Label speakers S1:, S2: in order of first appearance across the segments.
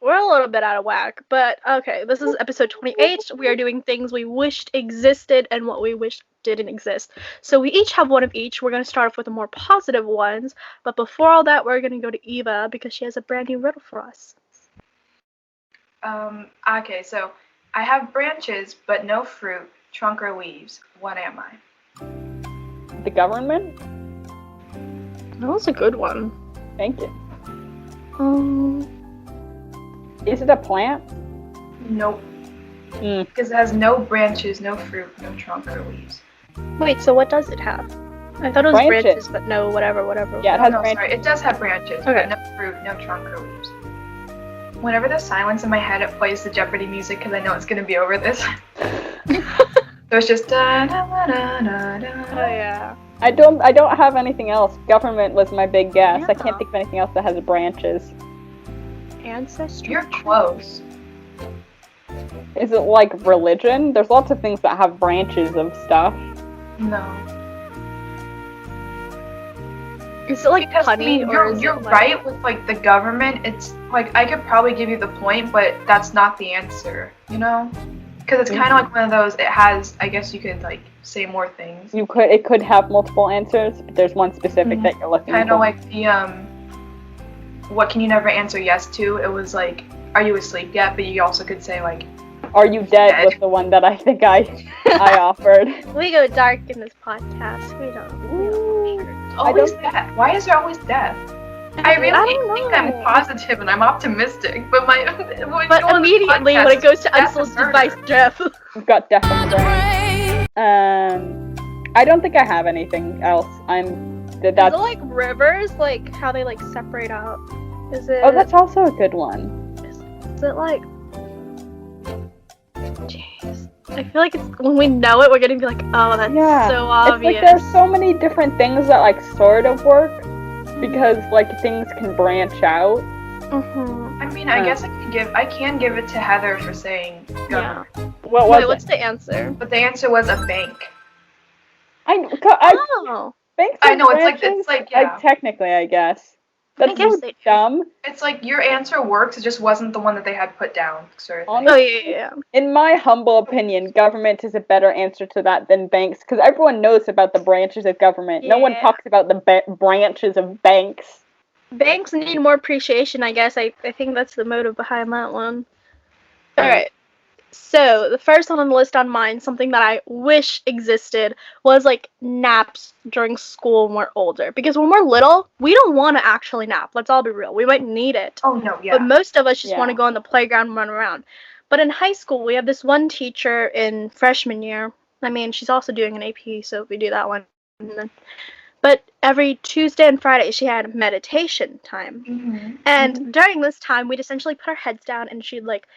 S1: We're a little bit out of whack, but okay, this is episode 28. We are doing things we wished existed and what we wished didn't exist. So we each have one of each. We're going to start off with the more positive ones, but before all that, we're going to go to Eva because she has a brand new riddle for us.
S2: Okay, so I have branches but no fruit, trunk or leaves. What am I?
S3: The government?
S1: That was a good one.
S3: Thank you. Is it a plant?
S2: Nope. Because it has no branches, no fruit, no trunk or leaves.
S1: Wait, so what does it have? I thought it was branches, but no, whatever.
S3: Yeah, it has
S2: branches. Sorry, it does have branches,
S1: okay.
S2: But no fruit, no trunk or leaves. Whenever there's silence in my head, it plays the Jeopardy music because I know it's gonna be over this. So it's just da da da da da.
S1: Oh yeah.
S3: I don't have anything else. Government was my big guess.
S1: Yeah.
S3: I can't think of anything else that has branches.
S1: Ancestry.
S2: You're close.
S3: Is it like religion? There's lots of things that have branches of stuff.
S2: No.
S1: Is it like
S2: because
S1: honey?
S2: You're right with like the government. It's like I could probably give you the point, but that's not the answer. You know, because it's kind of like one of those. It has. I guess you could like say more things.
S3: It could have multiple answers, but there's one specific that you're looking for.
S2: Kind of like the what can you never answer yes to? It was like, are you asleep yet? But you also could say like,
S3: are you dead? Was the one that I think I offered.
S1: We go dark in this podcast. We don't.
S2: Always death. Why is there always death? I really think I'm positive and I'm optimistic, but
S1: immediately when it goes to unsolicited advice, Jeff.
S3: We've got death on the brain. I don't think I have anything else. Is it
S1: like rivers, like how they like separate out? Is it?
S3: Oh, that's also a good one.
S1: Is it like? Jeez. I feel like when we know it, we're gonna be like, oh, that's so obvious.
S3: It's like there's so many different things that like sort of work because like things can branch out.
S1: Mm-hmm.
S2: I mean, I guess I can give it to Heather for saying government.
S1: Yeah.
S3: What's
S1: the answer?
S2: But the answer was a bank.
S3: Banks.
S2: I know it's like yeah.
S3: Like technically, I guess. That's dumb.
S2: It's like your answer works, it just wasn't the one that they had put down, sort of thing.
S1: Honestly, yeah.
S3: In my humble opinion, government is a better answer to that than banks, because everyone knows about the branches of government. Yeah. No one talks about the branches of banks.
S1: Banks need more appreciation, I guess. I think that's the motive behind that one. Alright. So, the first one on the list on mine, something that I wish existed, was like naps during school when we're older. Because when we're little, we don't want to actually nap. Let's all be real. We might need it.
S2: Oh, no, yeah.
S1: But most of us just want to go on the playground and run around. But in high school, we have this one teacher in freshman year. I mean, she's also doing an AP, so we do that one. But every Tuesday and Friday, she had meditation time.
S2: Mm-hmm.
S1: And during this time, we'd essentially put our heads down and she'd like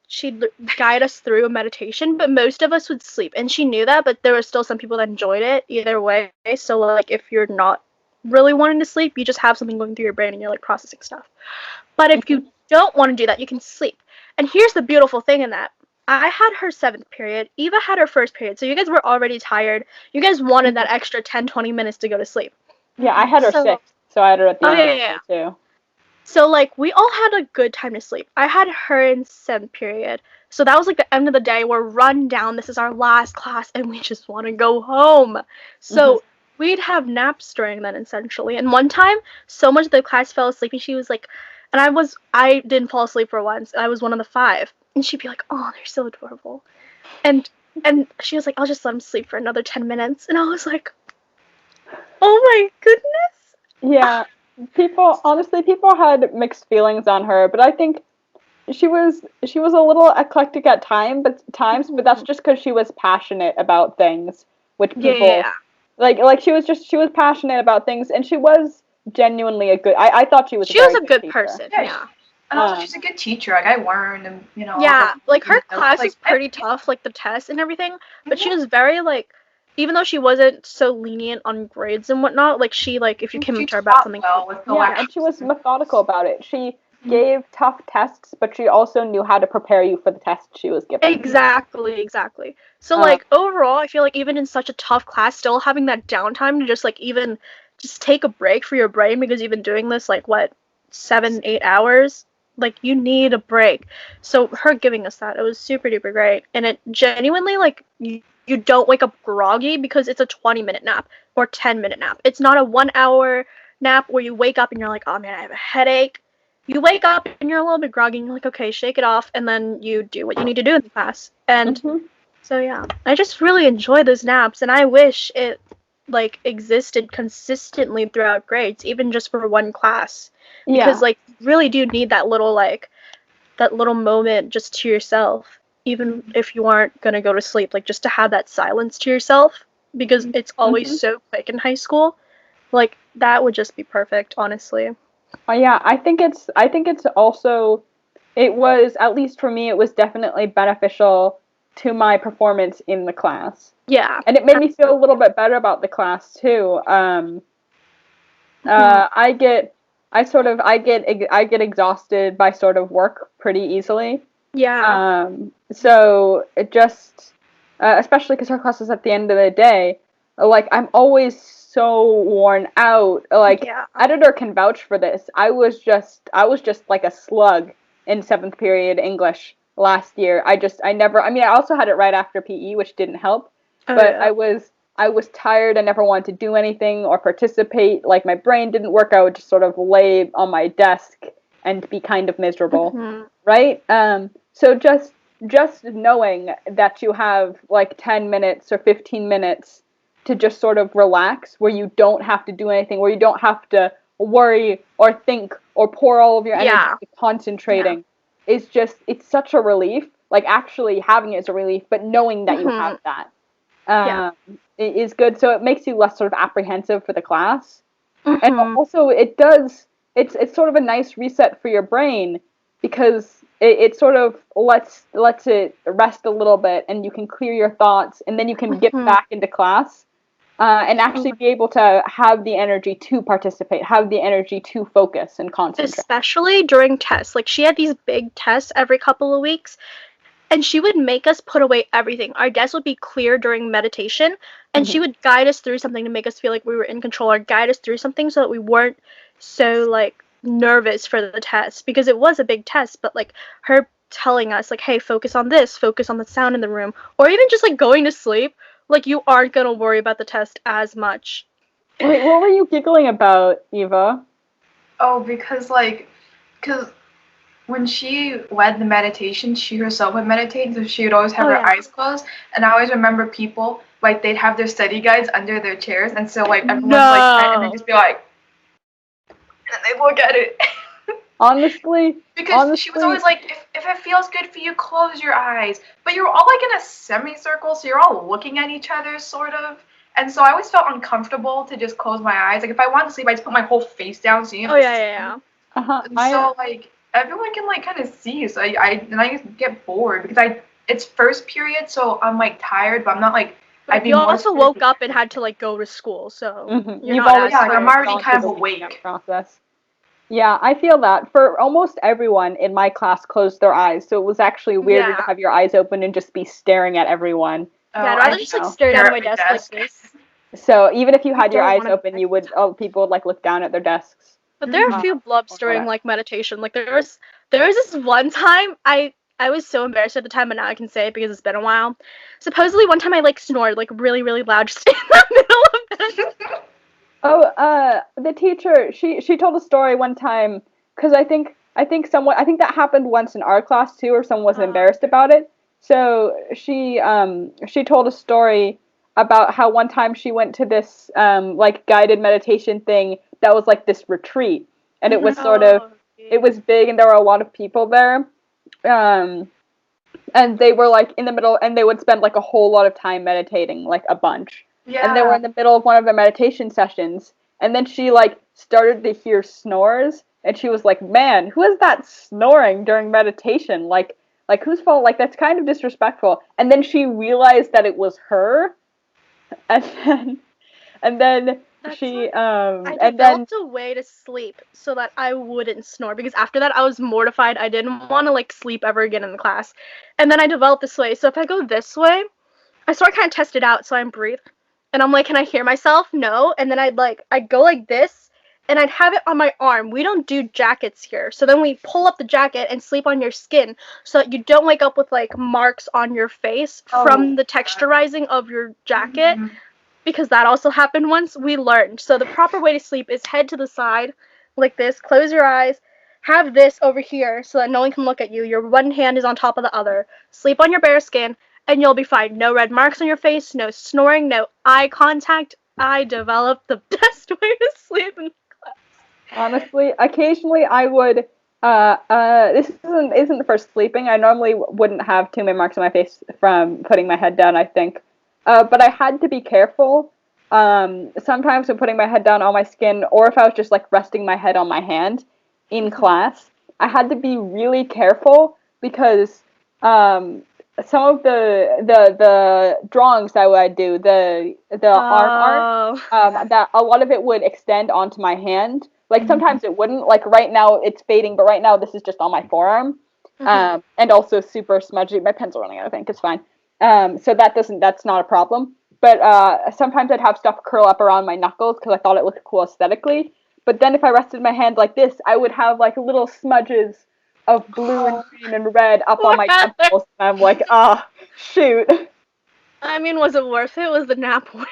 S1: she'd guide us through a meditation, but most of us would sleep, and she knew that, but there were still some people that enjoyed it either way. So like if you're not really wanting to sleep, you just have something going through your brain and you're like processing stuff. But if you don't want to do that, you can sleep. And here's the beautiful thing in that. I had her 7th period, Eva had her 1st period, so you guys were already tired. You guys wanted that extra 10-20 minutes to go to sleep.
S3: Yeah, I had her 6th, so I had her at the end too.
S1: So, like, we all had a good time to sleep. I had her in 7th period. So that was, like, the end of the day. We're run down. This is our last class, and we just want to go home. So we'd have naps during then, essentially. And one time, so much of the class fell asleep, and she was like... And I didn't fall asleep for once. I was one of the 5. And she'd be like, oh, they're so adorable. And she was like, I'll just let them sleep for another 10 minutes. And I was like, oh, my goodness.
S3: Yeah. People had mixed feelings on her, but I think she was a little eclectic at times, but that's just because she was passionate about things, which people like she was passionate about things, and she was genuinely a good. I thought she was.
S1: She was a good person. Yeah.
S2: And also, she's a good teacher. Like I learned, and
S1: Yeah, like her class is pretty tough, like the tests and everything. But she was very like. Even though she wasn't so lenient on grades and whatnot, like she if you came to her about something,
S3: and she was methodical about it. She gave tough tests, but she also knew how to prepare you for the test she was giving.
S1: Exactly. So overall, I feel like even in such a tough class, still having that downtime to just even just take a break for your brain because you've been doing this 7, 8 hours. Like, you need a break. So her giving us that, it was super duper great. And it genuinely, like, you don't wake up groggy because it's a 20-minute nap or 10-minute nap. It's not a 1 hour nap where you wake up and you're like, oh man, I have a headache. You wake up and you're a little bit groggy and you're like, okay, shake it off, and then you do what you need to do in the class. And so yeah, I just really enjoy those naps, and I wish it like existed consistently throughout grades, even just for one class. Because like you really do need that little moment just to yourself, even if you aren't gonna go to sleep, like just to have that silence to yourself, because it's always so quick in high school. Like that would just be perfect, honestly.
S3: Yeah, I think it's also, it was, at least for me, it was definitely beneficial to my performance in the class.
S1: Yeah.
S3: And it made me feel a little bit better about the class too. I get exhausted by sort of work pretty easily.
S1: Yeah.
S3: So it just, especially because our class is at the end of the day, like I'm always so worn out. Like
S1: Yeah.
S3: editor can vouch for this. I was just like a slug in 7th period English last year. I also had it right after PE, which didn't help. But
S1: yeah.
S3: I was tired. I never wanted to do anything or participate. Like my brain didn't work. I would just sort of lay on my desk and be kind of miserable, right? So just knowing that you have like 10 minutes or 15 minutes to just sort of relax, where you don't have to do anything, where you don't have to worry or think or pour all of your energy into concentrating, is just, it's such a relief. Like actually having it is a relief, but knowing that you have that is good. So it makes you less sort of apprehensive for the class. And also it's sort of a nice reset for your brain, because it sort of lets it rest a little bit, and you can clear your thoughts, and then you can get back into class and actually be able to have the energy to participate, have the energy to focus and concentrate.
S1: Especially during tests. Like she had these big tests every couple of weeks, and she would make us put away everything. Our desk would be clear during meditation, and she would guide us through something to make us feel like we were in control, or guide us through something so that we weren't so like nervous for the test, because it was a big test. But like her telling us like, hey, focus on this, focus on the sound in the room, or even just like going to sleep, like you aren't gonna worry about the test as much.
S3: Wait, what were you giggling about, Eva?
S2: Oh, because when she led the meditation, she herself would meditate, so she would always have her eyes closed. And I always remember people, like, they'd have their study guides under their chairs, and so, like, everyone's like, and they'd just be like, and they'd look at it.
S3: Honestly,
S2: she was always like, if it feels good for you, close your eyes. But you're all, like, in a semicircle, so you're all looking at each other, sort of. And so I always felt uncomfortable to just close my eyes. Like, if I wanted to sleep, I just put my whole face down so you know. And so, like, everyone can like kind of see you, so I just get bored because it's first period, so I'm like tired, but I'm not like.
S1: You also woke up and had to like go to school, so
S2: I'm already kind of awake.
S3: Process. Yeah, I feel that for almost everyone in my class closed their eyes, so it was actually weirder to have your eyes open and just be staring at everyone.
S1: Yeah, I'd rather just like stare down at my desk like this.
S3: So even if you had your eyes open, people would like look down at their desks.
S1: But there are a few blubs during like meditation. Like there was this one time I was so embarrassed at the time, but now I can say it because it's been a while. Supposedly one time I like snored like really, really loud just in the middle of it.
S3: The teacher, she told a story one time, because I think that happened once in our class too, or someone was embarrassed about it. So she told a story about how one time she went to this like guided meditation thing that was like this retreat, and it was sort of, it was big and there were a lot of people there, and they were like in the middle, and they would spend like a whole lot of time meditating, like a bunch. And they were in the middle of one of their meditation sessions, and then she like started to hear snores, and she was like, man, who is that snoring during meditation? Like whose fault? Like that's kind of disrespectful. And then she realized that it was her, and then she
S1: I developed a way to sleep so that I wouldn't snore, because after that I was mortified. I didn't want to like sleep ever again in the class. And then I developed this way. So if I go this way, I sort of kind of test it out, so I breathe. And I'm like, can I hear myself? No. And then I'd go like this, and I'd have it on my arm. We don't do jackets here. So then we pull up the jacket and sleep on your skin so that you don't wake up with like marks on your face from the texturizing of your jacket.
S2: Mhm.
S1: Because that also happened once. We learned. So the proper way to sleep is head to the side like this, close your eyes, have this over here so that no one can look at you. Your one hand is on top of the other. Sleep on your bare skin and you'll be fine. No red marks on your face, no snoring, no eye contact. I developed the best way to sleep in class.
S3: Honestly, occasionally I would. This isn't for sleeping. I normally wouldn't have too many marks on my face from putting my head down, I think. But I had to be careful. Sometimes when putting my head down on my skin, or if I was just like resting my head on my hand in class, I had to be really careful because some of the drawings that I do, the arm art, that a lot of it would extend onto my hand. Like sometimes it wouldn't. Like right now it's fading, but right now this is just on my forearm, and also super smudgy. My pen's running out. I think it's fine. So that's not a problem. But sometimes I'd have stuff curl up around my knuckles because I thought it looked cool aesthetically. But then if I rested my hand like this, I would have like little smudges of blue and green and red up on my temples. And I'm like, shoot.
S1: I mean, was it worth it? Was the nap worth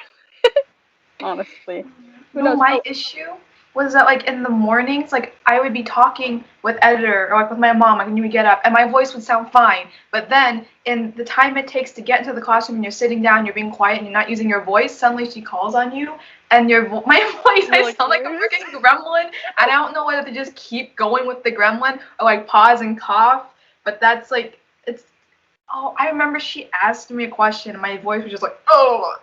S3: Honestly. Who
S2: No,
S3: knows?
S2: my issue was that like in the mornings, like I would be talking with editor or like with my mom, like when you would get up, and my voice would sound fine. But then in the time it takes to get into the classroom and you're sitting down, you're being quiet and you're not using your voice, suddenly she calls on you and my voice, I sound like a freaking gremlin, and I don't know whether to just keep going with the gremlin or like pause and cough. But that's like it's. Oh, I remember she asked me a question and my voice was just like, oh.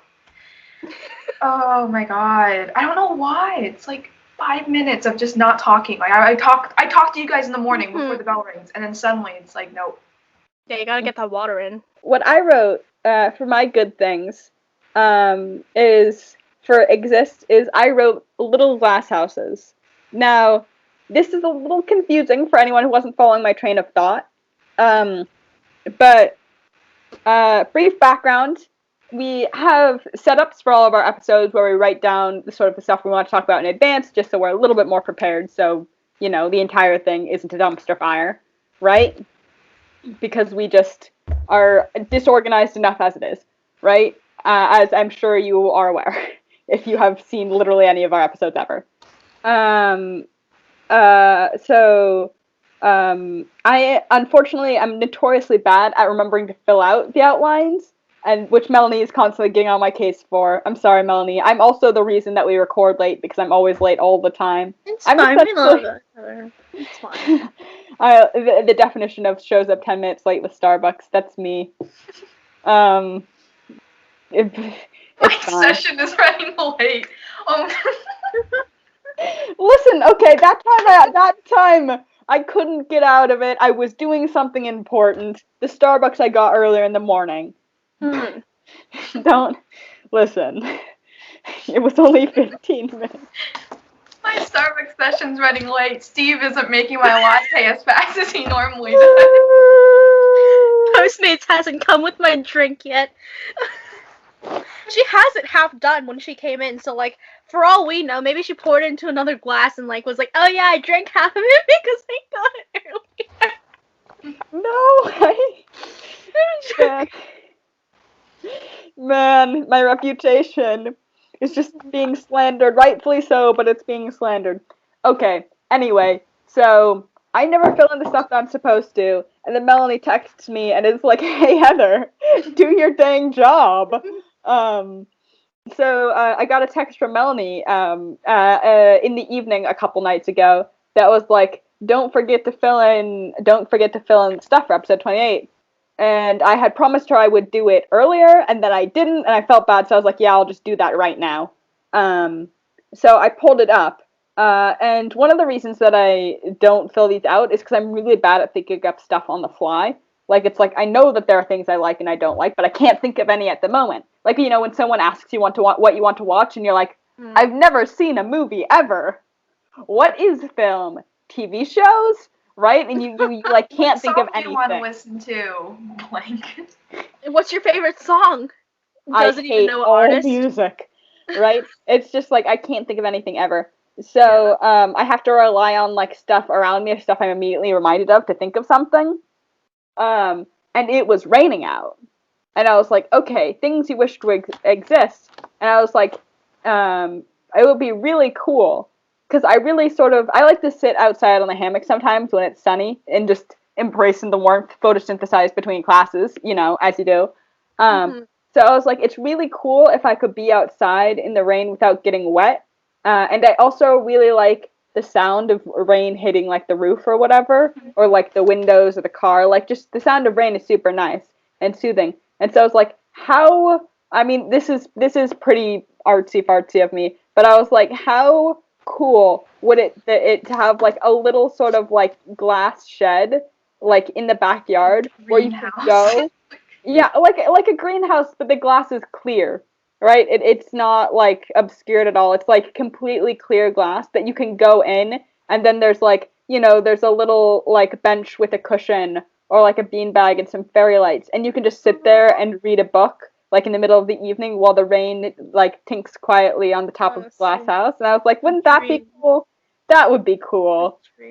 S2: Oh my god. I don't know why. It's like 5 minutes of just not talking. Like I talk to you guys in the morning before the bell rings, and then suddenly it's like nope.
S1: Yeah, you gotta get that water in.
S3: What I wrote for my good things is for exist is I wrote little glass houses. Now, this is a little confusing for anyone who wasn't following my train of thought. But brief background. We have setups for all of our episodes where we write down the sort of the stuff we want to talk about in advance, just so we're a little bit more prepared. So, you know, the entire thing isn't a dumpster fire, right? Because we just are disorganized enough as it is, right? As I'm sure you are aware, if you have seen literally any of our episodes ever. I unfortunately am notoriously bad at remembering to fill out the outlines, and which Melanie is constantly getting on my case for. I'm sorry, Melanie. I'm also the reason that we record late because I'm always late all the time.
S1: It's fine. We love that. It's fine.
S3: The definition of shows up 10 minutes late with Starbucks. That's me.
S2: My
S3: It's fine.
S2: session is running late.
S3: Listen, okay, that time I couldn't get out of it. I was doing something important. The Starbucks I got earlier in the morning. Don't listen. It was only 15 minutes.
S2: My Starbucks session's running late. Steve isn't making my latte as fast as he normally does.
S1: Postmates hasn't come with my drink yet. She has it half done when she came in, so like for all we know, maybe she poured it into another glass and like was like, oh yeah, I drank half of it because I got it earlier.
S3: No, Man, my reputation is just being slandered, rightfully so, but it's being slandered. Okay, anyway, so I never fill in the stuff that I'm supposed to, and then Melanie texts me and is like, hey Heather, do your dang job. So I got a text from Melanie in the evening a couple nights ago that was like, don't forget to fill in stuff for episode 28. And I had promised her I would do it earlier, and then I didn't, and I felt bad, so I was like, yeah, I'll just do that right now. So I pulled it up, and one of the reasons that I don't fill these out is because I'm really bad at thinking up stuff on the fly. Like, it's like, I know that there are things I like and I don't like, but I can't think of any at the moment. Like, you know, when someone asks you what you want to watch, and you're like, I've never seen a movie ever. What is film? TV shows? Right? And you like can't think of anything.
S2: What song do you want to listen to? Blank.
S1: What's your favorite song? Doesn't
S3: I hate
S1: even know
S3: all
S1: artist.
S3: music. Right? It's just like I can't think of anything ever. So I have to rely on like stuff around me, stuff I'm immediately reminded of to think of something. And it was raining out, and I was like, okay, things you wish to exist. And I was like, it would be really cool because I really I like to sit outside on the hammock sometimes when it's sunny and just embracing the warmth, photosynthesize between classes, as you do. Um,
S1: Mhm.
S3: so I was like, it's really cool if I could be outside in the rain without getting wet. And I also really like the sound of rain hitting like the roof or whatever, or like the windows of the car. Like just the sound of rain is super nice and soothing. And so I was like, how? I mean, this is pretty artsy fartsy of me, but I was like, how cool would it to have like a little sort of like glass shed like in the backyard where you could
S2: Greenhouse.
S3: go. Yeah, like a greenhouse, but the glass is clear, right? It's not like obscured at all. It's like completely clear glass that you can go in, and then there's like, there's a little like bench with a cushion or like a beanbag and some fairy lights, and you can just sit there and read a book like in the middle of the evening while the rain like tinks quietly on the top of the glass
S1: Honestly,
S3: house. And I was like,
S1: a
S3: wouldn't that be
S1: dream.
S3: cool? That would be
S1: A
S3: cool.
S1: dream.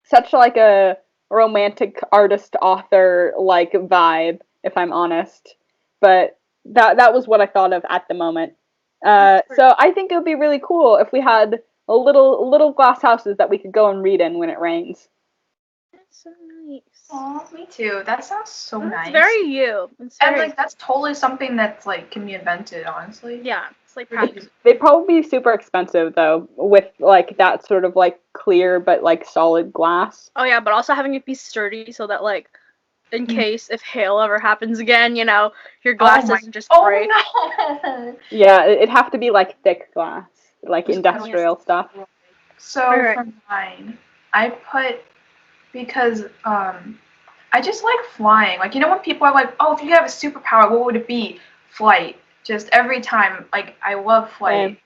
S3: Such like a romantic artist author like vibe, if I'm honest. But that was what I thought of at the moment.
S1: That's pretty.
S3: So I think it would be really cool if we had a little glass houses that we could go and read in when it rains.
S1: That's so nice.
S2: Aw, me too. That sounds so
S1: That's
S2: nice.
S1: very you. It's
S2: And
S1: very
S2: like that's totally something that's like can be invented, honestly.
S1: yeah. It's like
S2: Pretty
S1: practical.
S3: They'd probably be super expensive though, with like that sort of like clear but like solid glass.
S1: Oh yeah, but also having it be sturdy so that like in
S2: Mm.
S1: case if hail ever happens again, your
S2: Oh
S1: glass
S2: my.
S1: doesn't just break.
S2: Oh no.
S3: Yeah, it'd have to be like thick glass, like
S1: Yeah.
S3: industrial stuff.
S2: So
S1: Alright.
S2: for mine, I put because I just like flying. Like when people are like, "Oh, if you have a superpower, what would it be?" Flight. Just every time, like I love
S3: Same.
S2: flight.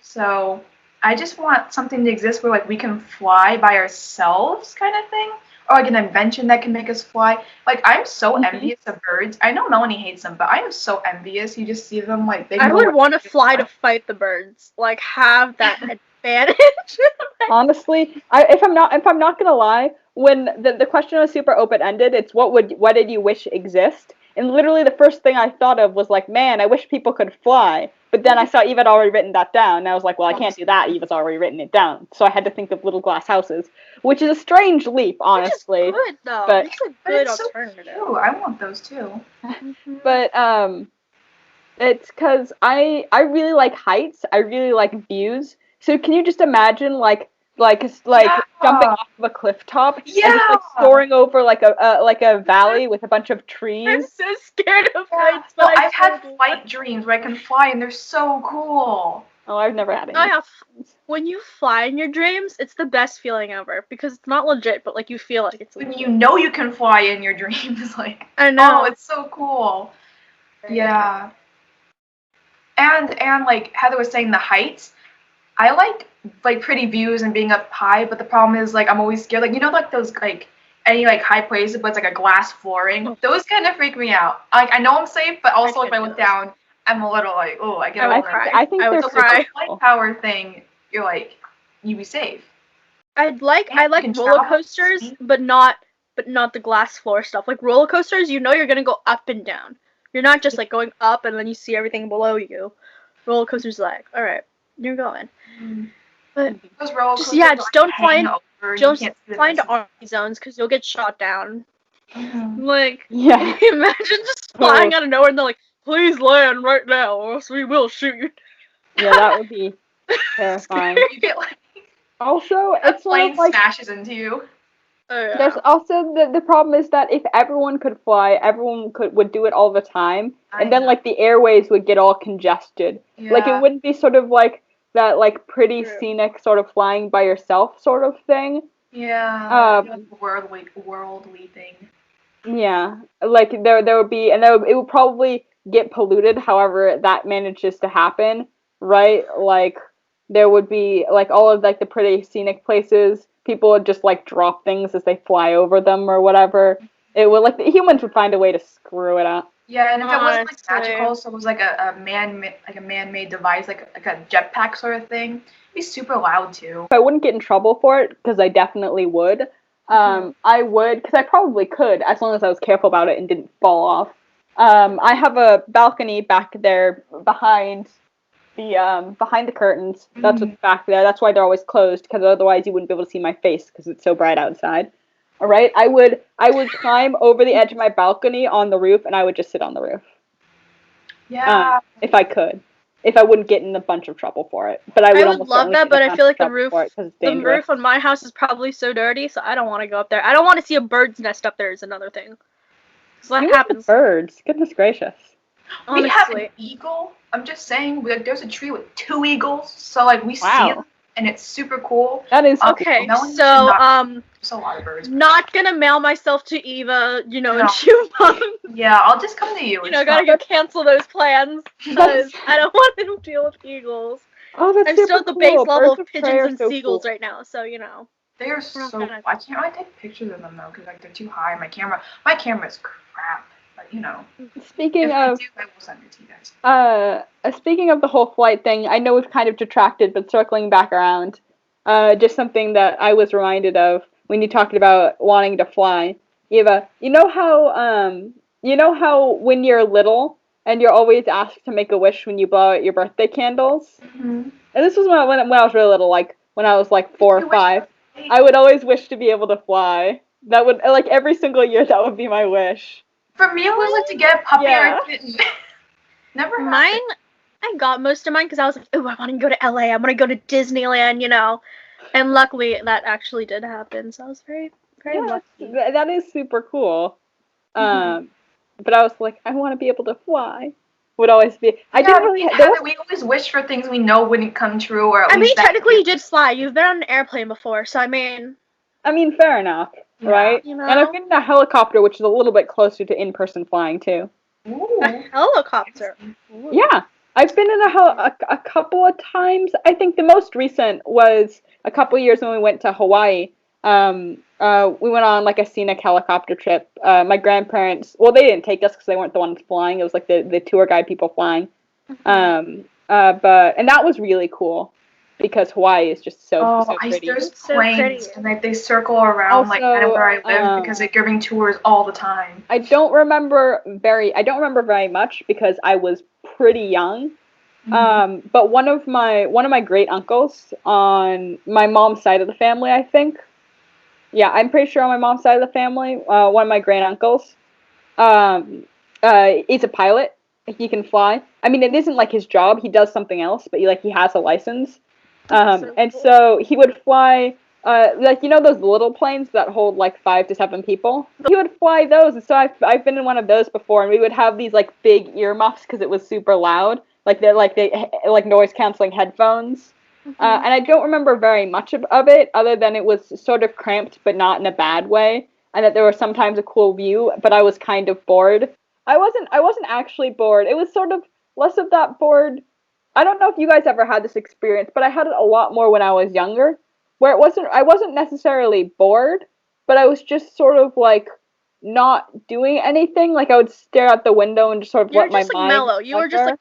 S2: So I just want something to exist where like we can fly by ourselves, kind of thing, or like an invention that can make us fly. Like I'm so
S3: Mhm.
S2: envious of birds. I know Melanie hates them, but I am so envious. You just see them like they
S1: I
S2: know
S1: would
S2: where
S1: want to
S2: to
S1: fly to
S2: fly.
S1: fight the birds. Like have that advantage.
S3: Honestly, if I'm not gonna lie, when the question was super open ended, it's what did you wish exist? And literally the first thing I thought of was like, man, I wish people could fly. But then I saw Eve had already written that down, and I was like, well, I can't do that. Eva's already written it down, so I had to think of little glass houses, which is a strange leap,
S1: Which is
S3: honestly.
S1: good though.
S3: But
S1: It's a
S2: But
S1: good
S2: it's so
S1: alternative.
S2: cute. I want those too.
S1: Mhm.
S3: but it's because I really like heights. I really like views. So can you just imagine like
S2: Yeah.
S3: jumping off of a cliff top and just like
S2: Yeah.
S3: soaring over like a valley with a bunch of
S1: I'm
S3: trees?
S1: so scared of
S2: Yeah.
S1: heights, but
S2: No,
S1: I
S2: I've had
S1: totally want.
S2: flight dreams where I can fly and they're so cool.
S3: Oh, I've never had
S1: No,
S3: any.
S1: yeah. When you fly in your dreams, it's the best feeling ever because it's not legit, but like you feel like it's
S2: When
S1: legit.
S2: you know you can fly in your dreams, like,
S1: I
S2: oh,
S1: know.
S2: it's so cool.
S1: Very
S2: Yeah. And like Heather was saying, the heights. I like pretty views and being up high, but the problem is like I'm always scared. Like like those like any like high places, but it's like a glass flooring.
S1: Oh,
S2: Those kind of freak me out. Like I know I'm safe, but
S1: I
S2: also if
S1: can't
S2: I
S1: do
S2: look
S1: those.
S2: down, I'm a little like, oh, I get
S1: I
S2: a
S1: would
S3: I
S2: little
S3: think
S2: nervous.
S1: cry.
S3: I think
S1: I would
S3: they're
S2: So for the
S3: super
S1: cry.
S2: flight
S3: cool.
S2: power thing, you're like, you be safe.
S1: I
S2: And you
S1: like
S2: can
S1: roller
S2: travel at
S1: coasters,
S2: speed.
S1: but not the glass floor stuff. Like roller coasters, you're gonna go up and down. You're not just like going up and then you see everything below you. Roller coasters like, all right, you're going.
S2: Mm.
S1: But
S2: Those roller
S1: just
S2: coasters
S1: yeah,
S2: are
S1: just
S2: like
S1: don't fly
S2: hang
S1: in.
S2: over. You
S1: Just
S2: can't see the
S1: fly into
S2: distance.
S1: army zones because you'll get shot down.
S2: Mhm.
S1: Like,
S3: Yeah.
S1: imagine just
S3: Oh,
S1: flying out of nowhere and they're like, please land right now or else we will shoot you.
S3: yeah, that would be
S1: Scary.
S3: terrifying.
S2: You get like
S3: Also,
S2: a
S3: it's sort of
S2: plane
S3: like
S2: smashes into you.
S1: Oh
S3: there's
S1: yeah.
S3: also the problem is that if everyone could fly, everyone would do it all the time,
S2: I
S3: and then
S2: know.
S3: like the airways would get all congested. Like it
S2: Yeah.
S3: wouldn't be sort of like that like pretty
S1: True.
S3: scenic sort of flying by yourself sort of thing.
S2: Yeah. Like
S3: Um,
S2: worldly thing.
S3: yeah, like there would be, and it would probably get polluted. However, that manages to happen, right? Like there would be like all of like the pretty scenic places. People would just like drop things as they fly over them or whatever. It would like the humans would find a way to screw it up.
S2: Yeah, and if it wasn't like
S1: Honestly.
S2: magical, so it was like a man-made device, like a jetpack sort of thing, it'd be super loud too.
S3: I wouldn't get in trouble for it, because I definitely would. I would, because I probably could, as long as I was careful about it and didn't fall off. I have a balcony back there behind the curtains. That's what's back there. That's why they're always closed, because otherwise you wouldn't be able to see my face because it's so bright outside. All right, I would climb over the edge of my balcony on the roof, and I would just sit on the roof.
S2: Yeah.
S3: If I could, if I wouldn't get in a bunch of trouble for it. But I would
S1: I would
S3: almost
S1: love
S3: certainly
S1: that,
S3: get in
S1: but
S3: a
S1: I
S3: bunch
S1: feel
S3: of
S1: like the
S3: trouble
S1: roof,
S3: for it because it's
S1: the
S3: dangerous.
S1: roof on my house is probably so dirty, so I don't want to go up there. I don't want to see a bird's nest up there is another thing. So that
S3: You have
S1: happens,
S3: birds. Goodness gracious.
S2: We have an
S1: honestly.
S2: eagle. I'm just saying, like, there's a tree with 2 eagles, so like we see
S3: Wow.
S2: them, and it's super cool.
S3: That is
S1: Okay,
S2: Melanie should
S1: so
S2: not. There's a lot of birds.
S1: not gonna mail myself to Eva, in
S2: No.
S1: 2 months.
S2: Yeah, I'll just come to you. It's
S1: Gotta
S2: fine.
S1: cancel those plans because I don't want to deal with eagles.
S3: Oh, that's
S1: I'm
S3: super
S1: still at the
S3: cool.
S1: base level
S3: Birds
S1: of
S3: of prey
S1: pigeons
S3: are
S1: and
S3: so
S1: seagulls
S3: cool.
S1: right now, so
S2: They are so. I can't really take pictures of them though, because like they're too high. My camera's crap. But
S3: Speaking
S2: if I
S3: of
S2: do, I will send it to you guys.
S3: speaking of the whole flight thing, I know we've kind of detracted, but circling back around, just something that I was reminded of when you talked about wanting to fly. Eva, you know how when you're little and you're always asked to make a wish when you blow out your birthday candles?
S2: Mm-hmm.
S3: And this was when I was really little, like when I was like 4 or 5. I would always wish to be able to fly. That would, like, every single year, that would be my wish.
S2: For me, it was like to get a puppy or
S3: Yeah.
S2: a kitten. Never happened.
S1: mine, I got most of mine because I was like, oh, I want to go to LA, I want to go to Disneyland, and luckily that actually did happen, so I was very, very
S3: Yeah,
S1: lucky.
S3: that is super cool. But I was like, I want to be able to fly. Would always be. I didn't really.
S2: We always wish for things we know wouldn't come true, or at
S1: I mean,
S2: least that.
S1: technically you did fly, you've been on an airplane before, so I mean,
S3: Fair enough,
S2: Yeah.
S3: right? And I've been in a helicopter, which is a little bit closer to in-person flying too.
S2: Ooh.
S1: a helicopter. Ooh.
S3: Yeah, I've been in a couple of times. I think the most recent was a couple of years when we went to Hawaii. We went on like a scenic helicopter trip. My grandparents, well, they didn't take us because they weren't the ones flying. It was like the tour guide people flying. And that was really cool because Hawaii is just so pretty.
S2: There's
S1: It's so
S2: planes,
S1: pretty.
S2: and they circle around
S3: Also,
S2: like kind of where I live because they're giving tours all the time.
S3: I don't remember very much because I was pretty young. But one of my great uncles on my mom's side of the family, I think. Yeah, I'm pretty sure on my mom's side of the family, one of my great uncles, is a pilot. He can fly. I mean, it isn't like his job. He does something else, but he has a license. So he would fly, those little planes that hold like 5 to 7 people. He would fly those, and so I've been in one of those before, and we would have these like big earmuffs because it was super loud, like noise canceling headphones. And I don't remember very much of it, other than it was sort of cramped, but not in a bad way, and that there was sometimes a cool view, but I was kind of bored. I wasn't actually bored. It was sort of less of that bored. I don't know if you guys ever had this experience, but I had it a lot more when I was younger, where I wasn't necessarily bored, but I was just sort of like not doing anything. Like I would stare out the window and just sort of let my mind
S1: Mellow. You were
S3: wander.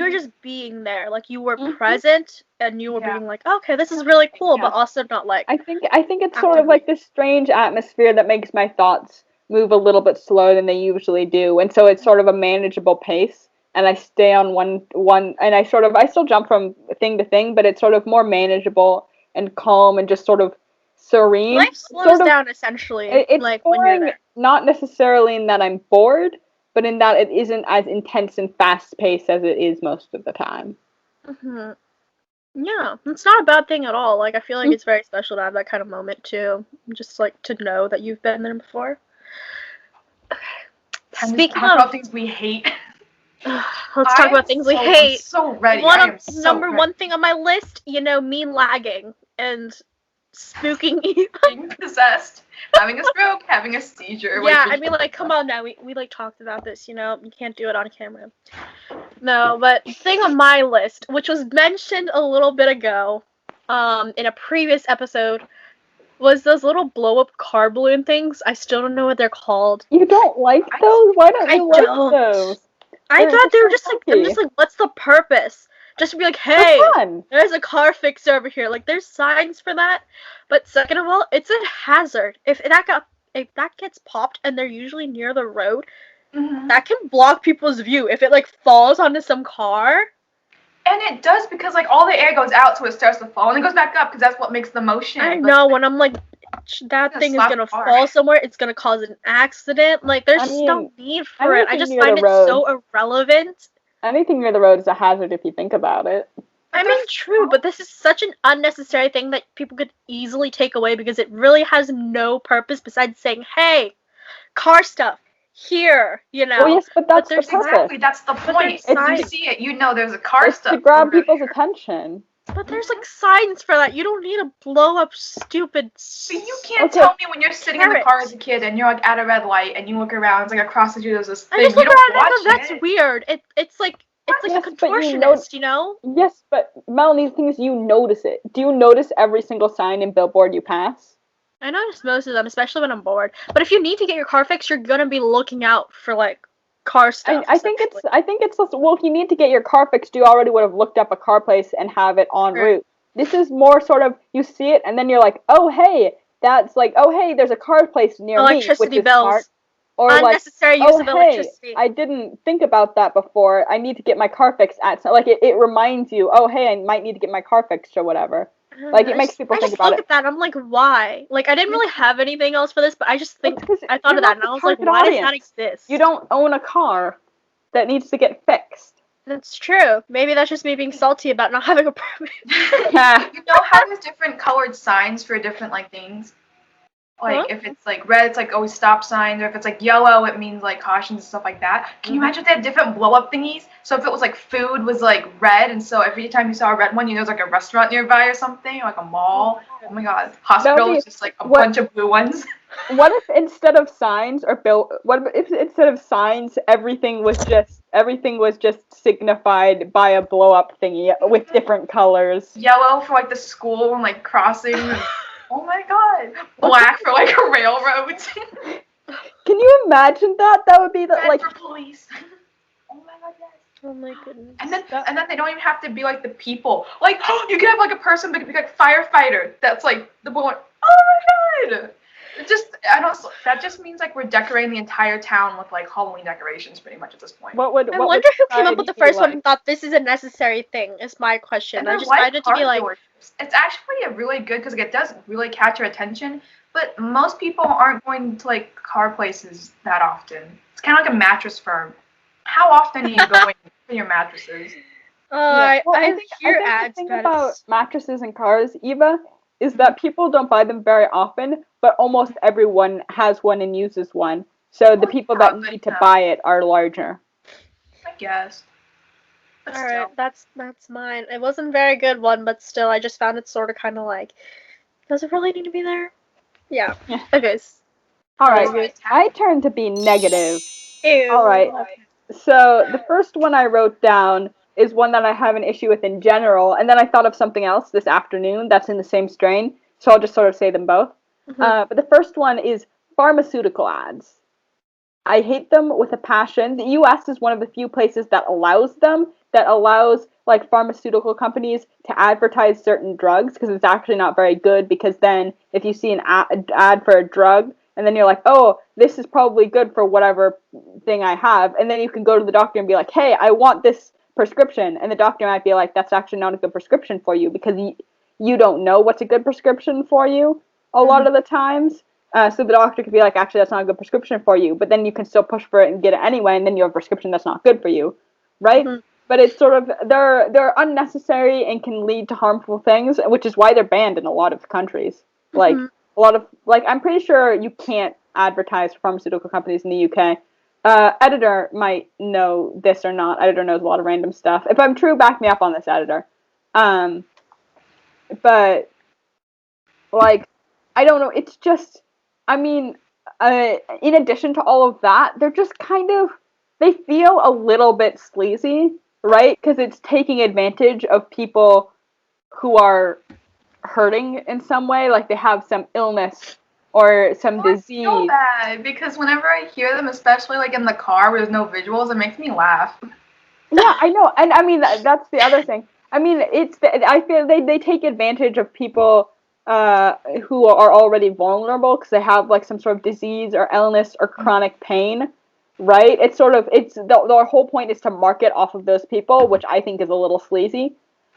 S1: just being there. Like you were
S3: Mhm.
S1: present and you were being like, okay, this is really cool, but also not like
S3: I think it's sort of like this strange atmosphere that makes my thoughts move a little bit slower than they usually do, and so it's sort of a manageable pace. And I stay on one, and I still jump from thing to thing, but it's sort of more manageable and calm and just sort of serene.
S1: life slows down essentially.
S3: It's
S1: like
S3: boring,
S1: when you're there.
S3: not necessarily in that I'm bored, but in that it isn't as intense and fast paced as it is most of the time.
S1: Yeah, it's not a bad thing at all. Like I feel like it's very special to have that kind of moment too. Just like to know that you've been there before. Speaking
S2: of things we hate.
S1: Let's talk about things we hate.
S2: I'm so ready.
S1: One thing on my list, me lagging and spooking you.
S2: Being possessed, having a stroke, having a seizure.
S1: Yeah, I mean, like, come on now. We like talked about this. You can't do it on camera. No, but thing on my list, which was mentioned a little bit ago, in a previous episode, was those little blow up car balloon things. I still don't know what they're called.
S3: You don't like
S2: I-
S3: those? Why don't
S1: I
S3: you like
S1: don't.
S3: those?
S1: I
S3: They're
S1: thought they were
S3: so
S1: just like, I'm just
S3: funky.
S1: like, what's the purpose? Just to be like,
S3: For
S1: hey,
S3: fun.
S1: there's a car fixer over here. Like, there's signs for that. But second of all, it's a hazard. If that gets popped and they're usually near the road,
S2: Mhm.
S1: that can block people's view. If it like falls onto some car,
S2: And it does because like all the air goes out, so it starts to fall, and it goes back up because that's what makes the motion.
S1: I
S2: But
S1: know when I'm like, that
S2: gonna
S1: thing is
S2: slap
S1: gonna
S2: the car.
S1: fall somewhere. It's gonna cause an accident. Like, there's
S3: I
S1: just no
S3: mean,
S1: need for it. I
S3: anything
S1: just
S3: near
S1: find
S3: the
S1: it
S3: road.
S1: so irrelevant.
S3: Anything near the road is a hazard if you think about it.
S1: I
S2: there's
S1: mean, true, but this is such an unnecessary thing that people could easily take away because it really has no purpose besides saying, hey, car stuff, here, you know.
S3: Well, yes, but that's the
S1: there's
S3: purpose.
S2: exactly that's the
S1: But
S2: point.
S1: there's
S2: If you
S1: signs.
S2: see it, you know there's a car
S3: It's
S2: stuff.
S3: to grab
S2: over
S3: people's
S2: there.
S3: attention.
S1: But there's like signs for that. You don't need to blow up stupid.
S2: But you can't
S3: Okay.
S2: tell me when you're sitting in the car
S1: Carrots.
S2: as a kid and you're like at a red light and you look around, it's like across the street there's this
S1: I
S2: thing.
S1: just
S2: You
S1: look
S2: don't
S1: around and I
S2: watch
S1: go, that's
S2: it.
S1: weird. It's like
S3: Yes,
S1: a
S3: but you
S1: contortionist, you know?
S3: Yes, but Melanie, the thing is, you notice it. Do you notice every single sign and billboard you pass?
S1: I notice most of them, especially when I'm bored. But if you need to get your car fixed, you're gonna be looking out for like car stuff.
S3: I think it's well, if you need to get your car fixed, you already would have looked up a car place and have it en
S1: Sure.
S3: route. This is more sort of you see it and then you're like, oh hey, that's like oh hey, there's a car place near me, which
S1: Electricity
S3: is
S1: bills.
S3: smart. Or like
S1: Unnecessary use
S3: oh
S1: of
S3: hey,
S1: electricity.
S3: I didn't think about that before. I need to get my car fixed at so like it reminds you, oh hey, I might need to get my car fixed or whatever. Like it makes people
S1: I
S3: think
S1: just
S3: about
S1: look
S3: it.
S1: at that. I'm like, why? Like, I didn't really have anything else for this, but I just think
S3: That's 'cause
S1: I thought
S3: you're
S1: of that,
S3: not
S1: and
S3: the
S1: I was like,
S3: target
S1: why does that
S3: audience.
S1: exist?
S3: You don't own a car that needs to get fixed.
S1: That's true. Maybe that's just me being salty about not having a permit.
S3: Yeah.
S2: You know how there's different colored signs for different like things? Like
S1: Huh?
S2: if it's like red, it's like always stop signs, or if it's like yellow, it means like cautions and stuff like that. Can you imagine if they had different blow up thingies? So if it was like food was like red, and so every time you saw a red one, you know there's like a restaurant nearby or something, or like a mall. Oh my god, hospital
S3: Melanie,
S2: is just like a
S3: what-
S2: bunch of blue ones.
S3: What if instead of signs or what if instead of signs everything was just signified by a blow up thingy with different colors?
S2: Yellow for like the school and like crossing. And, oh my god, black for like railroads.
S3: Can you imagine that? That would be the
S2: Red
S3: like
S2: for police. Oh my god, yes.
S1: Oh my goodness.
S2: And then they don't even have to be like the people. Like you could have like a person that could be like firefighter. That's like the one. Oh my god! It just that just means like we're decorating the entire town with like Halloween decorations pretty much at this point.
S3: what would
S1: I
S3: what
S1: wonder
S3: would
S1: who came up with
S3: society
S1: the first
S3: be
S1: one
S3: like?
S1: and thought this is a necessary thing, is my question.
S2: And
S1: I
S2: they're
S1: just
S2: like
S1: find it to be
S2: car
S1: like,
S2: dealerships. It's actually a really good because it does really catch your attention. But most people aren't going to like car places that often. It's kind of like a mattress firm. How often are you going for your mattresses?
S3: Yeah. Well,
S1: I
S3: I think
S1: hear
S3: the
S1: ads
S3: thing
S1: about
S3: about
S1: it.
S3: mattresses and cars, Eva, is that people don't buy them very often, but almost everyone has one and uses one. So the
S2: Well,
S3: people
S2: yeah,
S3: that
S2: but
S3: need to buy it are larger.
S2: I guess. But
S1: Alright,
S2: still.
S1: that's mine. It wasn't a very good one, but still, I just found it sort of kind of like, does it really need to be there? Yeah.
S3: Yeah.
S1: Okay.
S3: All right,
S2: Alright.
S3: I turn to be negative.
S1: Ew.
S3: All right. So the first one I wrote down is one that I have an issue with in general, and then I thought of something else this afternoon that's in the same strain, so I'll just sort of say them both.
S1: Mhm.
S3: But the first one is pharmaceutical ads. I hate them with a passion. The US is one of the few places that allows them, that allows like pharmaceutical companies to advertise certain drugs because it's actually not very good because then if you see an ad for a drug and then you're like, "Oh, this is probably good for whatever thing I have." And then you can go to the doctor and be like, "Hey, I want this prescription." And the doctor might be like, "That's actually not a good prescription for you because you don't know what's a good prescription for you a lot of the times." So the doctor could be like, actually, that's not a good prescription for you, but then you can still push for it and get it anyway, and then you have a prescription that's not good for you, right?
S1: Mhm.
S3: But it's sort of they're unnecessary and can lead to harmful things, which is why they're banned in a lot of countries. Like
S1: Mhm.
S3: a lot of I'm pretty sure you can't advertise for pharmaceutical companies in the UK. Editor might know this or not. Editor knows a lot of random stuff. If I'm true, back me up on this, editor. But like I don't know. It's just I mean, in addition to all of that, they're just kind of, they feel a little bit sleazy, right? Because it's taking advantage of people who are hurting in some way, like they have some illness or some
S2: I feel
S3: disease.
S2: bad because whenever I hear them, especially like in the car where there's no visuals, it makes me laugh.
S3: Yeah, I know, and I mean that's the other thing. I mean, I feel they take advantage of people who are already vulnerable because they have like some sort of disease or illness or chronic pain, right? It's sort of their whole point is to market off of those people, which I think is a little sleazy.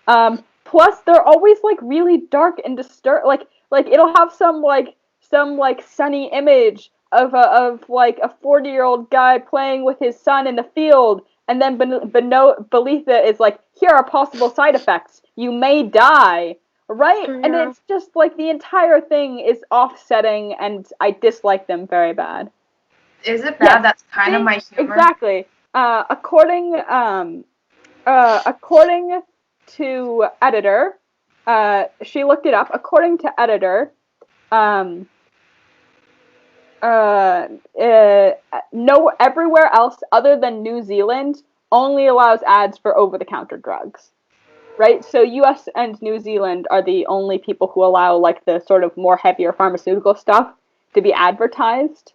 S3: Plus, they're always like really dark and disturb. Like it'll have some sunny image of like a 40-year-old guy playing with his son in the field, and then beneath it is like, here are possible side effects. You may die, right? And
S1: Yeah.
S3: it's just like the entire thing is offsetting, and I dislike them very bad.
S2: Is it bad?
S3: Yes,
S2: That's kind of
S3: see?
S2: my humor.
S3: Exactly. According to editor, she looked it up. According to editor, um, no, everywhere else other than New Zealand only allows ads for over-the-counter drugs, right? So U.S. and New Zealand are the only people who allow like the sort of more heavier pharmaceutical stuff to be advertised,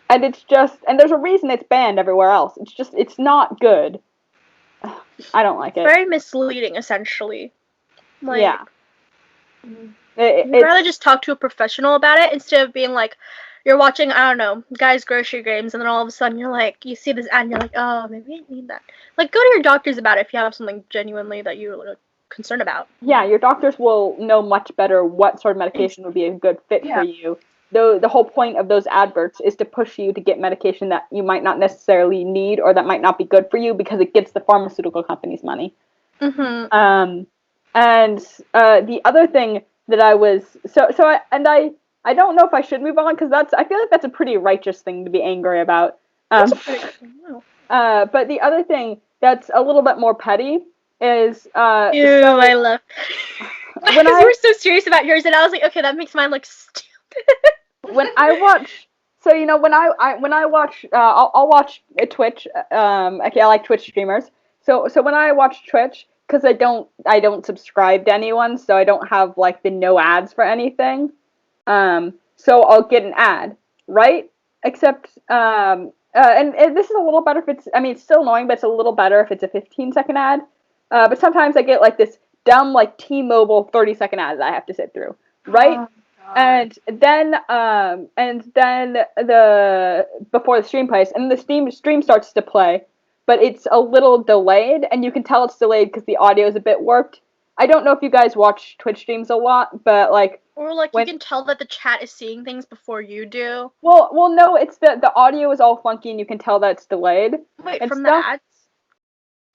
S3: and and there's a reason it's banned everywhere else. It's not good. I don't like it.
S1: Very misleading, essentially. Like,
S3: Yeah.
S1: you'd rather just talk to a professional about it instead of being like, you're watching, I don't know, guys' grocery games, and then all of a sudden you're like, you see this ad, and you're like, oh, maybe I need that. Like, go to your doctors about it if you have something genuinely that you're concerned about.
S3: Yeah, your doctors will know much better what sort of medication would be a good fit for you. Though the whole point of those adverts is to push you to get medication that you might not necessarily need or that might not be good for you because it gets the pharmaceutical companies money.
S1: Mm-hmm.
S3: And the other thing that I don't know if I should move on because I feel like that's a pretty righteous thing to be angry about.
S1: That's a pretty good thing. Wow.
S3: But the other thing that's a little bit more petty is
S1: Ew, I love.
S3: when
S1: You were so serious about yours, and I was like, okay, that makes mine look stupid.
S3: when I watch, so you know when I watch, I'll watch Twitch. Okay, I like Twitch streamers. So when I watch Twitch, because I don't subscribe to anyone, so I don't have like the no ads for anything. So I'll get an ad, right? Except and this is a little better if it's. I mean, it's still annoying, but it's a little better if it's a 15-second ad. But sometimes I get like this dumb like T-Mobile 30-second ad that I have to sit through, right?
S2: Oh,
S3: And then the before the stream plays, and the stream starts to play, but it's a little delayed, and you can tell it's delayed because the audio is a bit warped. I don't know if you guys watch Twitch streams a lot, but like
S1: Or like you can tell that the chat is seeing things before you do.
S3: well no, it's the audio is all funky and you can tell that it's delayed.
S1: Wait,
S3: and
S1: from
S3: stuff.
S1: the ads?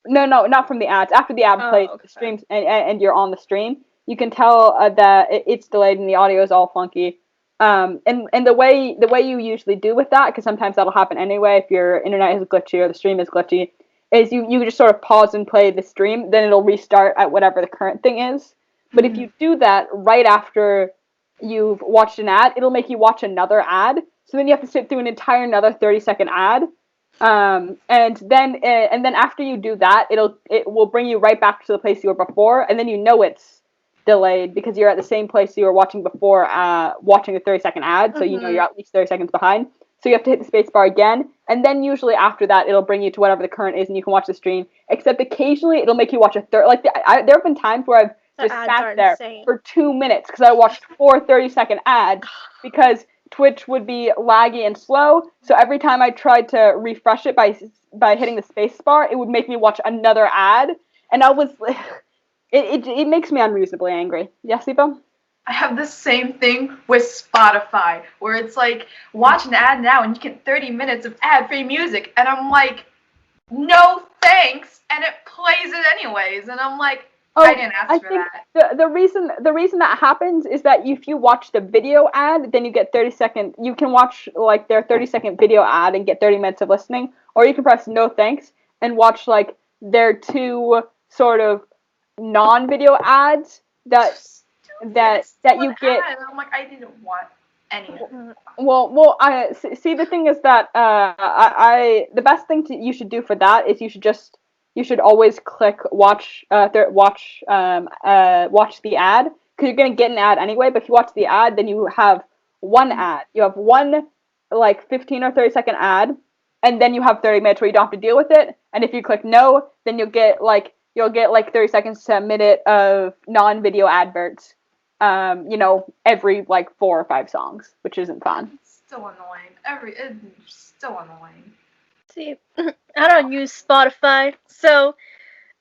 S3: No, not from the ads. After the ad plays,
S1: okay.
S3: the streams and you're on the stream, you can tell that it's delayed and the audio is all funky. And the way you usually do with that, because sometimes that'll happen anyway if your internet is glitchy or the stream is glitchy, is you just sort of pause and play the stream, then it'll restart at whatever the current thing is. But if you do that right after you've watched an ad, it'll make you watch another ad. So then you have to sit through an entire another 30-second ad. And then after you do that, it will bring you right back to the place you were before, and then you know it's delayed because you're at the same place you were watching before, watching the 30-second ad, so you know you're at least 30 seconds behind. So you have to hit the space bar again, and then usually after that, it'll bring you to whatever the current is, and you can watch the stream. Except occasionally, it'll make you watch a third. Like there have been times where I've just sat there for 2 minutes because I watched 4 30-second ads because Twitch would be laggy and slow. So every time I tried to refresh it by hitting the space bar, it would make me watch another ad, and I was it makes me unreasonably angry. Yes, Eva?
S2: I have the same thing with Spotify, where it's like, watch an ad now and you get 30 minutes of ad-free music, and I'm like, no thanks, and it plays it anyways, and I'm like, I didn't ask for that.
S3: The reason that happens is that if you watch the video ad, then you get 30-second. You can watch like their 30-second video ad and get 30 minutes of listening, or you can press no thanks and watch like their 2 sort of non-video ads that you get.
S2: And I'm like, I didn't want any of it.
S3: Well, I see. The thing is that the best thing you should do for that is you should always click watch the ad, because because you're gonna get an ad anyway. But if you watch the ad, then you have one ad. You have one like 15 or 30-second ad, and then you have 30 minutes where you don't have to deal with it. And if you click no, then you'll get like 30 seconds to a minute of non-video adverts. Every like 4 or 5 songs, which isn't fun.
S2: It's still annoying. It's still annoying.
S1: See, I don't use Spotify, so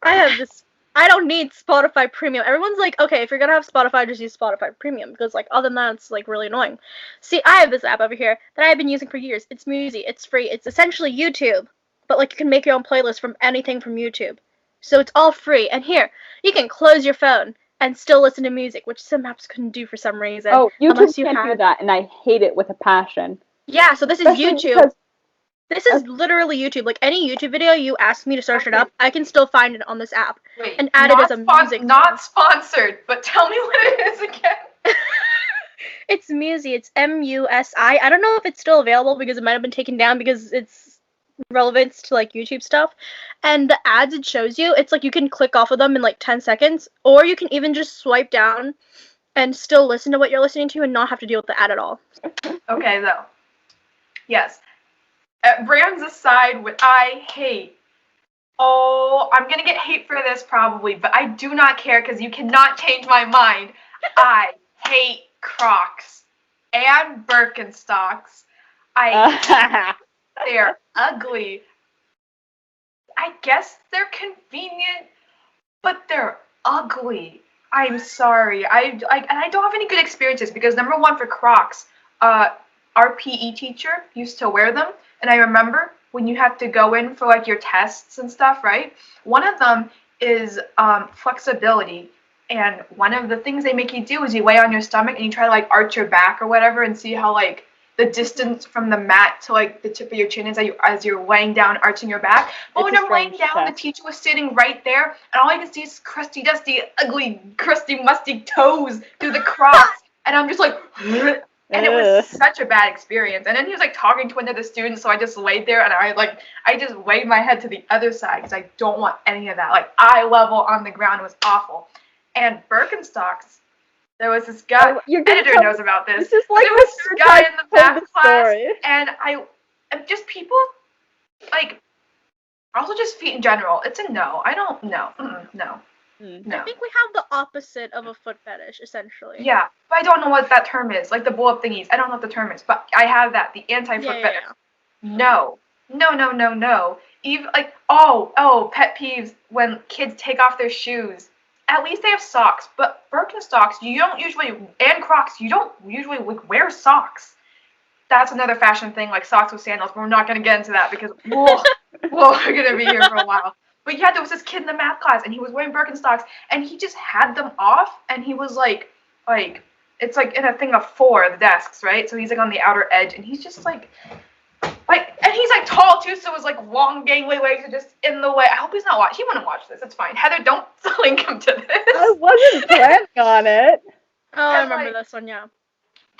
S1: I have this. I don't need Spotify Premium. Everyone's like, okay, if you're gonna have Spotify, just use Spotify Premium, because like other than that, it's like really annoying. See, I have this app over here that I've been using for years. It's Musi. It's free. It's essentially YouTube, but like you can make your own playlist from anything from YouTube. So it's all free. And here, you can close your phone and still listen to music, which some apps couldn't do for some reason.
S3: Oh, YouTube
S1: unless you
S3: can't do
S1: had...
S3: that, and I hate it with a passion.
S1: Yeah, so this is
S3: Especially
S1: YouTube.
S3: because-
S1: This is literally YouTube. Like any YouTube video you ask me to search it up, I can still find it on this app.
S2: Wait,
S1: and add it as a music
S2: not sponsored, but tell me what it is again.
S1: It's Musi. It's Musi. I don't know if it's still available because it might have been taken down because it's relevant to like YouTube stuff. And the ads it shows you, it's like you can click off of them in like 10 seconds, or you can even just swipe down and still listen to what you're listening to and not have to deal with the ad at all.
S2: Okay, though. Yes. Brands aside, what I hate. Oh, I'm gonna get hate for this probably, but I do not care because you cannot change my mind. I hate Crocs and Birkenstocks. They're ugly. I guess they're convenient, but they're ugly. I'm sorry. And I don't have any good experiences because number one for Crocs, our PE teacher used to wear them, and I remember when you have to go in for like your tests and stuff, right? One of them is flexibility, and one of the things they make you do is you lay on your stomach and you try to like arch your back or whatever and see how like the distance from the mat to like the tip of your chin is as you're laying down, arching your back. But when I'm laying down, the teacher was sitting right there, and all I can see is crusty, dusty, ugly, crusty, musty toes through the Crocs, and I'm just like. And it was such a bad experience. And then he was like talking to another student, so I just laid there and I just waved my head to the other side because I don't want any of that. Like eye level on the ground, it was awful. And Birkenstocks, there was this guy. Editor knows about this.
S3: This is like
S2: there was this guy in the math class, and just people like also just feet in general. It's a no. I don't know. No. No.
S1: I think we have the opposite of a foot fetish, essentially.
S2: Yeah, but I don't know what that term is. Like the blow-up thingies. I don't know what the term is, but I have that. The anti-foot fetish. Yeah. No. Even like pet peeves when kids take off their shoes. At least they have socks, but Birkenstocks, and Crocs, you don't usually wear socks. That's another fashion thing, like socks with sandals. But we're not gonna get into that because we're gonna be here for a while. But yeah, there was this kid in the math class, and he was wearing Birkenstocks, and he just had them off, and he was like, it's like in a thing of 4, the desks, right? So he's like on the outer edge, and he's just like, and he's like tall too, so his like long gangly legs are just in the way. I hope he's not watching. He wouldn't watch this. It's fine. Heather, don't link him to this.
S3: I wasn't planning on it.
S1: Oh, I remember this one, yeah.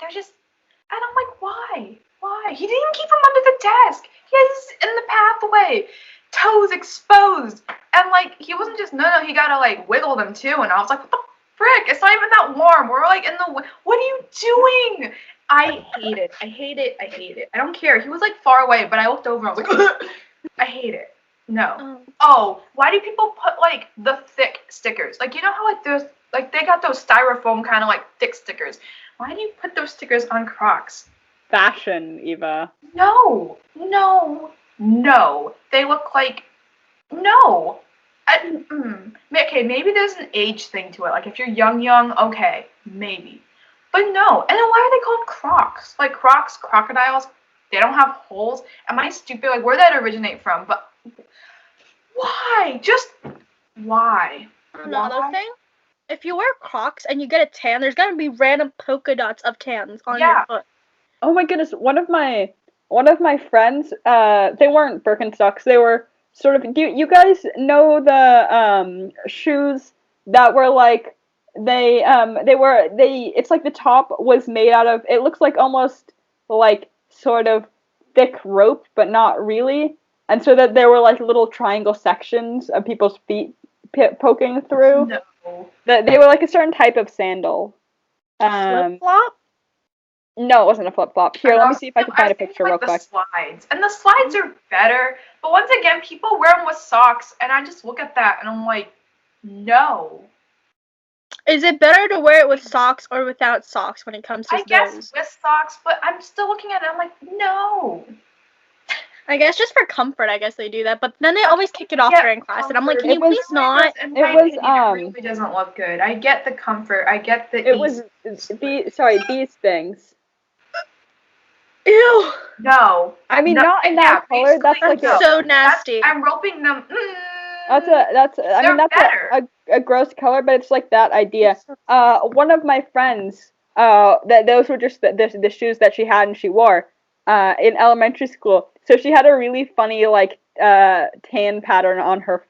S2: They're just, and I'm like, why? Why? He didn't even keep them under the desk. He has this in the pathway. Toes exposed, and like he wasn't just he gotta like wiggle them too, and I was like, what the frick, it's not even that warm, we're like in the what are you doing? I hate it. I don't care. He was like far away, but I looked over and I was like I hate it. No. Why do people put like the thick stickers? Like, you know how like there's like they got those styrofoam kind of like thick stickers. Why do you put those stickers on Crocs?
S3: Fashion, Eva.
S2: No. They look like no. Okay, maybe there's an age thing to it. Like if you're young, okay, maybe. But no. And then why are they called Crocs? Like Crocs, crocodiles, they don't have holes. Am I stupid? Like where did that originate from? But why? Just why?
S1: Another thing, if you wear Crocs and you get a tan, there's gonna be random polka dots of tans on your foot.
S3: Oh my goodness, one of my friends, they weren't Birkenstocks, they were sort of, do you guys know the shoes that were like, it's like the top was made out of, it looks like almost like sort of thick rope, but not really, and so that there were like little triangle sections of people's feet poking through. They were like a certain type of sandal.
S1: Flip flop?
S3: No, it wasn't a flip flop. Here, let me see if I can find a picture real
S2: the
S3: quick.
S2: slides. And the slides are better, but once again, people wear them with socks, and I just look at that and I'm like, no.
S1: Is it better to wear it with socks or without socks when it comes to
S2: I guess
S1: those?
S2: with socks, but I'm still looking at it, I'm like, no.
S1: I guess just for comfort, I guess they do that. But then they always kick it off during class, and I'm like, can you please not?
S2: In my opinion, it really doesn't look good. I get the comfort. I get the ease.
S3: These things.
S1: Ew.
S2: No.
S3: I mean, not in that color. That's like
S1: so nasty.
S2: I'm roping them.
S3: That's a gross color, but it's like that idea. One of my friends, those were just the shoes that she had and she wore, in elementary school. So she had a really funny like tan pattern on her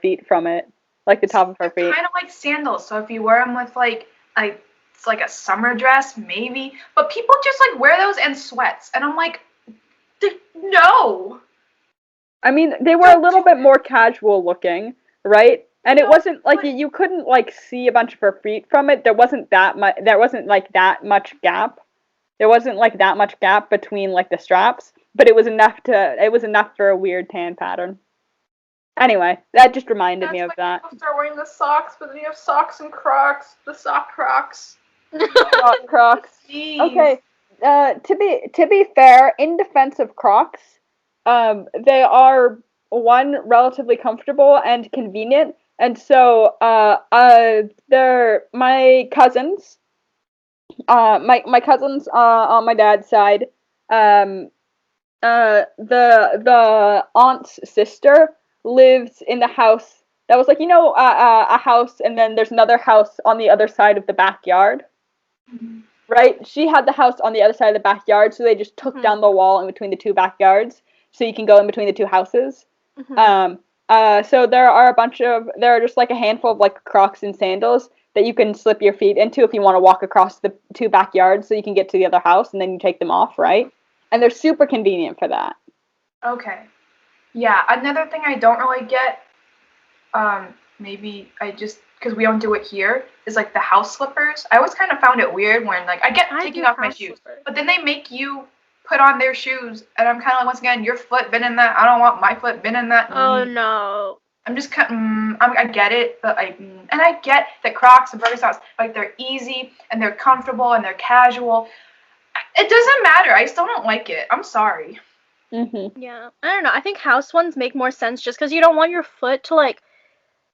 S3: feet from it, like the top of her feet.
S2: Kind of like sandals. So if you wear them with like it's like a summer dress, maybe. But people just like wear those and sweats, and I'm like, no.
S3: I mean, they were a little bit more casual looking, right? And it wasn't like you couldn't like see a bunch of her feet from it. There wasn't like that much gap. There wasn't like that much gap between like the straps, but it was enough for a weird tan pattern. Anyway, that just reminded me of that.
S2: People start wearing the socks, but then you have socks and Crocs, the sock Crocs.
S3: Crocs.
S2: Jeez.
S3: Okay. To be fair, in defense of Crocs, they are relatively comfortable and convenient, and so they're my cousins. My cousins on my dad's side. The aunt's sister lives in the house that was like a house, and then there's another house on the other side of the backyard.
S2: Mm-hmm.
S3: Right? She had the house on the other side of the backyard, so they just took down the wall in between the two backyards, so you can go in between the two houses. So there are just like a handful of like Crocs and sandals that you can slip your feet into if you want to walk across the two backyards so you can get to the other house, and then you take them off, right? And they're super convenient for that.
S2: Okay. Yeah, another thing I don't really get, maybe I just, because we don't do it here, is like the house slippers. I always kind of found it weird when like I get taking off my shoes, but then they make you put on their shoes, and I'm kind of like, once again, your foot been in that. I don't want my foot been in that.
S1: Oh no.
S2: I'm just kind of, I get it, but and I get that Crocs and Birkenstocks, like they're easy and they're comfortable and they're casual. It doesn't matter. I still don't like it. I'm sorry.
S3: Mm-hmm.
S1: Yeah, I don't know. I think house ones make more sense just because you don't want your foot to like,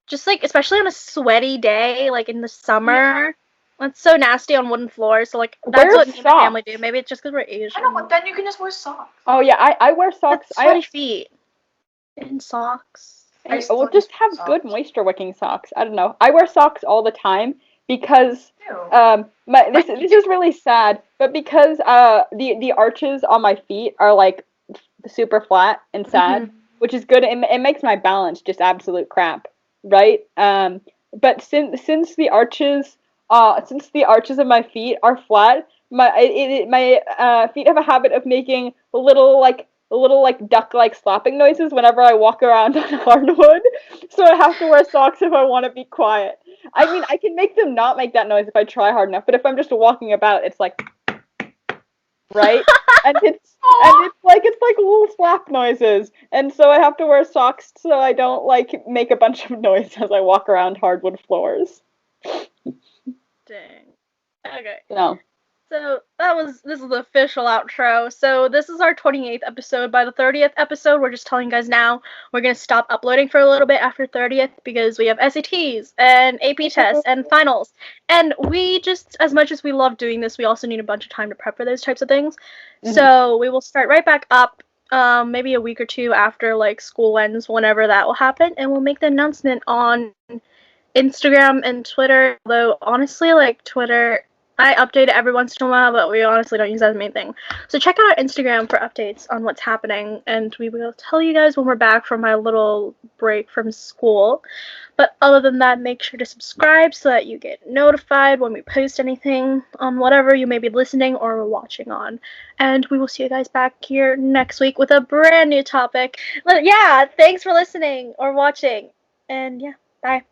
S1: just like, especially on a sweaty day, like in the summer. It's so nasty on wooden floors. So like that's what me and my family do. Maybe it's just because we're Asian.
S2: I know, but then you can just wear socks.
S3: Oh yeah, I wear socks.
S1: That's sweaty feet. In socks.
S3: We'll just have good moisture wicking socks. I don't know. I wear socks all the time because this is really sad, but because the arches on my feet are like super flat and sad, which is good. It makes my balance just absolute crap, right? But since the arches of my feet are flat, my feet have a habit of making little duck-like slapping noises whenever I walk around on hardwood. So I have to wear socks if I want to be quiet. I mean, I can make them not make that noise if I try hard enough, but if I'm just walking about, it's like, right? and it's like little slap noises. And so I have to wear socks so I don't like make a bunch of noise as I walk around hardwood floors.
S1: Dang. Okay.
S3: No.
S1: So this is the official outro. So this is our 28th episode. By the 30th episode, we're just telling you guys now, we're going to stop uploading for a little bit after 30th because we have SATs and AP tests and finals. And we just, as much as we love doing this, we also need a bunch of time to prep for those types of things. So we will start right back up maybe a week or two after like school ends, whenever that will happen. And we'll make the announcement on Instagram and Twitter. Although honestly, like Twitter, I update it every once in a while, but we honestly don't use that as the main thing. So check out our Instagram for updates on what's happening, and we will tell you guys when we're back from my little break from school. But other than that, make sure to subscribe so that you get notified when we post anything on whatever you may be listening or watching on. And we will see you guys back here next week with a brand new topic. But yeah, thanks for listening or watching. And yeah, bye.